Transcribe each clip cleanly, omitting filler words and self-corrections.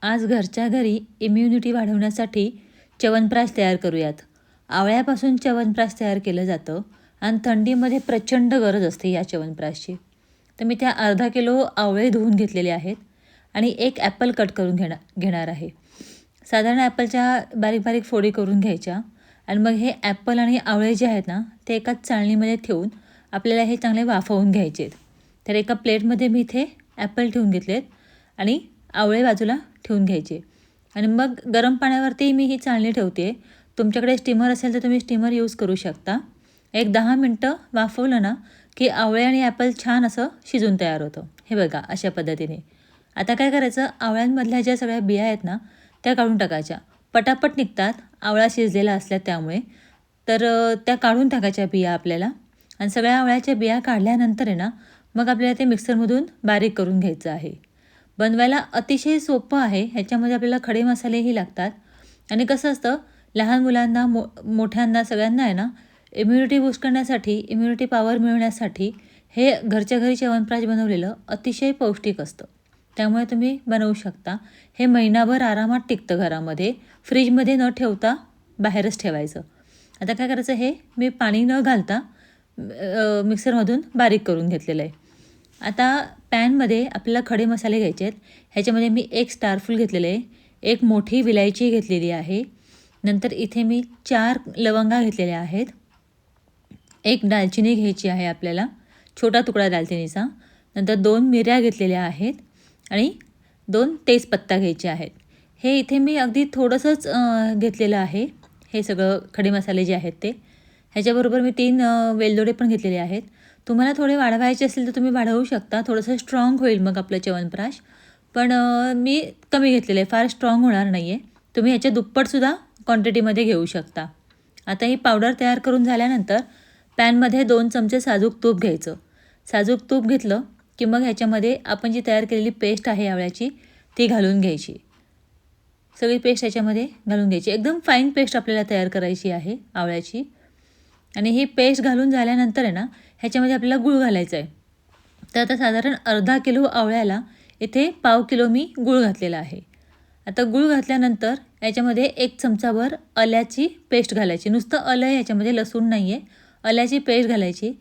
आज घरच्या घरी इम्युनिटी वाढवण्यासाठी च्यवनप्रकाश तयार करूयात. आवळ्यापासून च्यवनप्रकाश तयार केलं जातं आणि थंडीमध्ये प्रचंड गरज असते या च्यवनप्रकाशची. तर मी त्या अर्धा किलो आवळे धुवून घेतलेले आहेत आणि एक ॲपल कट करून घेणार आहे. साधारण ॲपलच्या बारीक बारीक फोडी करून घ्यायच्या आणि मग हे ॲपल आणि आवळे जे आहेत ना ते एकाच चाळणीमध्ये ठेवून आपल्याला हे चांगले वाफवून घ्यायचे आहेत. तर एका प्लेटमध्ये मी इथे ॲपल ठेवून घेतलेत आणि आवळे बाजूला ठेवून घ्यायचे आणि मग गरम पाण्यावरती मी ही चाळणी ठेवते. तुमच्याकडे स्टीमर असेल तर तुम्ही स्टीमर यूज करू शकता. एक 10 मिनटं वाफवलं ना की आवळे आणि ॲपल छान असं शिजून तयार होतं. हे बघा अशा पद्धतीने. आता काय करायचं, आवळ्यांमधल्या ज्या सगळ्या बिया आहेत ना त्या काढून टाकायच्या. पटापट निघतात आवळा शिजलेला असल्या त्यामुळे. तर त्या काढून टाकायच्या बिया आपल्याला आणि सगळ्या आवळ्याच्या बिया काढल्यानंतर आहे ना मग आपल्याला ते मिक्सरमधून बारीक करून घ्यायचं आहे. बनवायला अतिशय सोपं आहे. ह्याच्यामध्ये आपल्याला खडे मसालेही लागतात आणि कसं असतं लहान मुलांना मोठ्यांना सगळ्यांना आहे ना इम्युनिटी बूस्ट करण्यासाठी, इम्युनिटी पॉवर मिळवण्यासाठी हे घरच्या घरी च्यवनप्रकाश बनवलेलं अतिशय पौष्टिक असतं. त्यामुळे तुम्ही बनवू शकता. हे महिनाभर आरामात टिकतं घरामध्ये. फ्रीजमध्ये न ठेवता बाहेरच ठेवायचं. आता काय करायचं, हे मी पाणी न घालता मिक्सरमधून बारीक करून घेतलेलं आहे. आता पॅनमध्ये आपल्याला खडे मसाले घ्यायचे आहेत. ह्याच्यामध्ये मी एक स्टारफूल घेतलेले आहे, एक मोठी विलायची घेतलेली आहे, नंतर इथे मी 4 लवंगा घेतलेल्या आहेत, एक दालचिनी घ्यायची आहे आपल्याला, छोटा तुकडा दालचिनीचा, नंतर 2 मिऱ्या घेतलेल्या आहेत आणि 2 तेजपत्ता घ्यायचे आहेत. हे इथे मी अगदी थोडंसंच घेतलेलं आहे. हे सगळं खडे मसाले जे आहेत ते. ह्याच्याबरोबर मी 3 वेलदोडे पण घेतलेले आहेत. तुम्हाला थोडे वाढवायचे असेल तर तुम्ही वाढवू शकता. थोडंसं स्ट्रॉंग होईल मग आपलं च्यवनप्रकाश. पण मी कमी घेतलेलं आहे, फार स्ट्रॉंग होणार नाही आहे. तुम्ही ह्याच्या दुप्पटसुद्धा क्वांटिटीमध्ये घेऊ शकता. आता ही पावडर तयार करून झाल्यानंतर पॅनमध्ये 2 चमचे साजूक तूप घ्यायचं. साजूक तूप घेतलं की मग ह्याच्यामध्ये आपण जी तयार केलेली पेस्ट आहे आवळ्याची ती घालून घ्यायची. सगळी पेस्ट ह्याच्यामध्ये घालून घ्यायची. एकदम फाईन पेस्ट आपल्याला तयार करायची आहे आवळ्याची. आणि ही पेस्ट घालून झाल्यानंतर आहे ना ह्याच्यामध्ये आपल्याला गूळ घालायचा आहे. तर आता साधारण अर्धा किलो आवळ्याला इथे पाव किलो मी गूळ घातलेला आहे. आता गूळ घातल्यानंतर याच्यामध्ये 1 चमचाभर आल्याची पेस्ट घालायची. नुसतं आलं आहे ह्याच्यामध्ये, लसूण नाही आहे. आल्याची पेस्ट घालायची.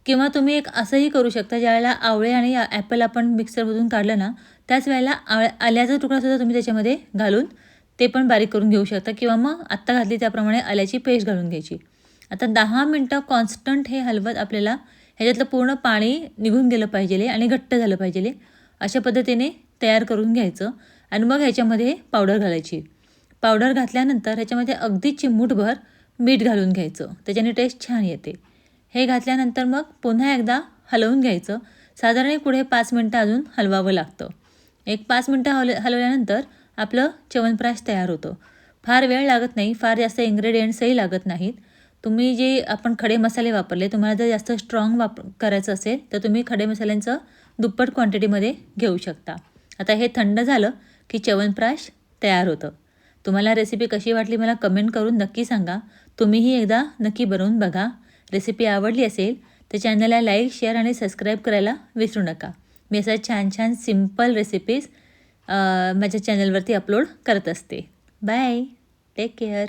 किंवा तुम्ही एक असंही करू शकता, ज्यावेळेला आवळे आणि ॲपल आपण मिक्सरमधून काढलं ना त्याच वेळेला आल्याचा तुकडासुद्धा तुम्ही त्याच्यामध्ये घालून ते पण बारीक करून घेऊ शकता किंवा मग आत्ता घातली त्याप्रमाणे आल्याची पेस्ट घालून घ्यायची. आता 10 मिनटं कॉन्स्टंट हे हलवत आपल्याला ह्याच्यातलं पूर्ण पाणी निघून गेलं पाहिजे आणि घट्ट झालं पाहिजे. अशा पद्धतीने तयार करून घ्यायचं आणि मग ह्याच्यामध्ये पावडर घालायची. पावडर घातल्यानंतर ह्याच्यामध्ये अगदी चिमूटभर मीठ घालून घ्यायचं. त्याच्याने टेस्ट छान येते. हे घातल्यानंतर मग पुन्हा एकदा हलवून घ्यायचं. साधारण पुढे 5 मिनटं अजून हलवावं लागतं. एक 5 मिनटं हलवल्यानंतर आपलं च्यवनप्रकाश तयार होतं. फार वेळ लागत नाही, फार जास्त इन्ग्रेडियंट्सही लागत नाहीत. तुम्ही जे आपण खडे मसाले वापरले, तुम्हाला जर जास्त स्ट्रॉंग करायचं असेल तर तुम्ही खडे मसाल्यांचं दुप्पट क्वांटिटीमध्ये घेऊ शकता. आता हे थंड झालं की च्यवनप्रकाश तयार होतं. तुम्हाला रेसिपी कशी वाटली मला कमेंट करून नक्की सांगा. तुम्हीही एकदा नक्की बनवून बघा. रेसिपी आवडली असेल तर चॅनलला लाईक, शेअर आणि सबस्क्राईब करायला विसरू नका. मी असं छान छान सिम्पल रेसिपीज माझ्या चॅनलवरती अपलोड करत असते. Bye, take care.